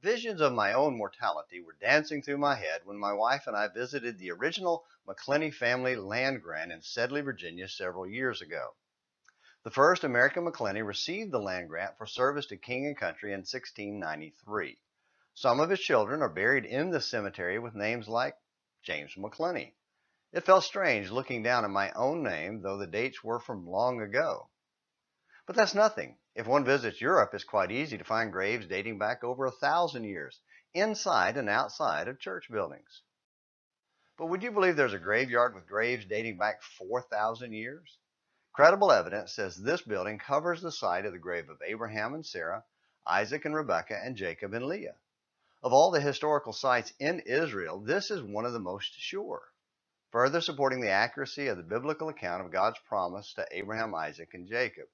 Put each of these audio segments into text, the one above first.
Visions of my own mortality were dancing through my head when my wife and I visited the original McClenny family land grant in Sedley, Virginia several years ago. The first American McClenny received the land grant for service to king and country in 1693. Some of his children are buried in the cemetery with names like James McClenny. It felt strange looking down at my own name, though the dates were from long ago. But that's nothing. If one visits Europe, it's quite easy to find graves dating back over 1,000 years, inside and outside of church buildings. But would you believe there's a graveyard with graves dating back 4,000 years? Credible evidence says this building covers the site of the grave of Abraham and Sarah, Isaac and Rebekah, and Jacob and Leah. Of all the historical sites in Israel, this is one of the most sure, further supporting the accuracy of the biblical account of God's promise to Abraham, Isaac, and Jacob.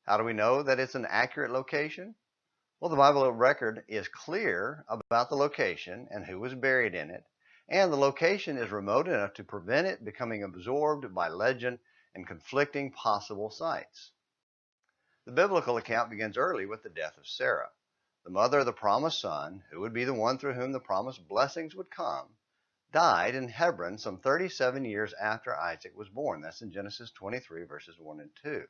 How do we know that it's an accurate location? Well, the Bible record is clear about the location and who was buried in it, and the location is remote enough to prevent it becoming absorbed by legend and conflicting possible sites. The biblical account begins early with the death of Sarah, the mother of the promised son, who would be the one through whom the promised blessings would come, died in Hebron some 37 years after Isaac was born. That's in Genesis 23, verses 1 and 2.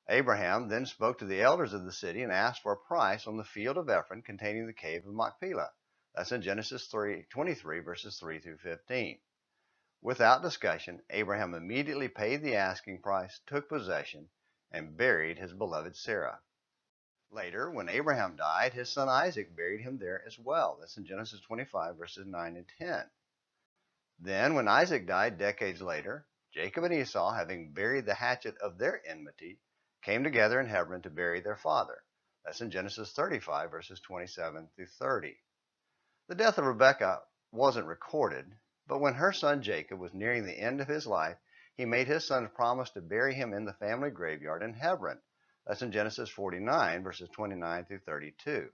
Abraham then spoke to the elders of the city and asked for a price on the field of Ephron containing the cave of Machpelah. That's in Genesis 23, verses 3 through 15. Without discussion, Abraham immediately paid the asking price, took possession, and buried his beloved Sarah. Later, when Abraham died, his son Isaac buried him there as well. That's in Genesis 25, verses 9 and 10. Then, when Isaac died decades later, Jacob and Esau, having buried the hatchet of their enmity, came together in Hebron to bury their father. That's in Genesis 35, verses 27 through 30. The death of Rebekah wasn't recorded, but when her son Jacob was nearing the end of his life, he made his sons promise to bury him in the family graveyard in Hebron. That's in Genesis 49, verses 29 through 32.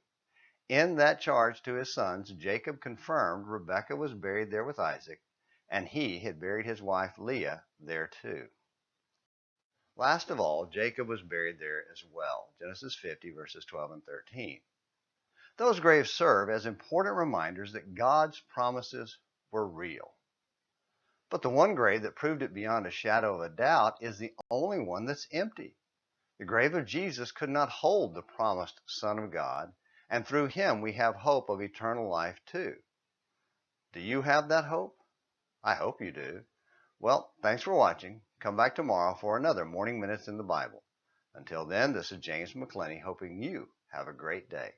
In that charge to his sons, Jacob confirmed Rebekah was buried there with Isaac, and he had buried his wife Leah there too. Last of all, Jacob was buried there as well, Genesis 50, verses 12 and 13. Those graves serve as important reminders that God's promises were real. But the one grave that proved it beyond a shadow of a doubt is the only one that's empty. The grave of Jesus could not hold the promised Son of God, and through him we have hope of eternal life too. Do you have that hope? I hope you do. Well, thanks for watching. Come back tomorrow for another Morning Minutes in the Bible. Until then, this is James McClenny hoping you have a great day.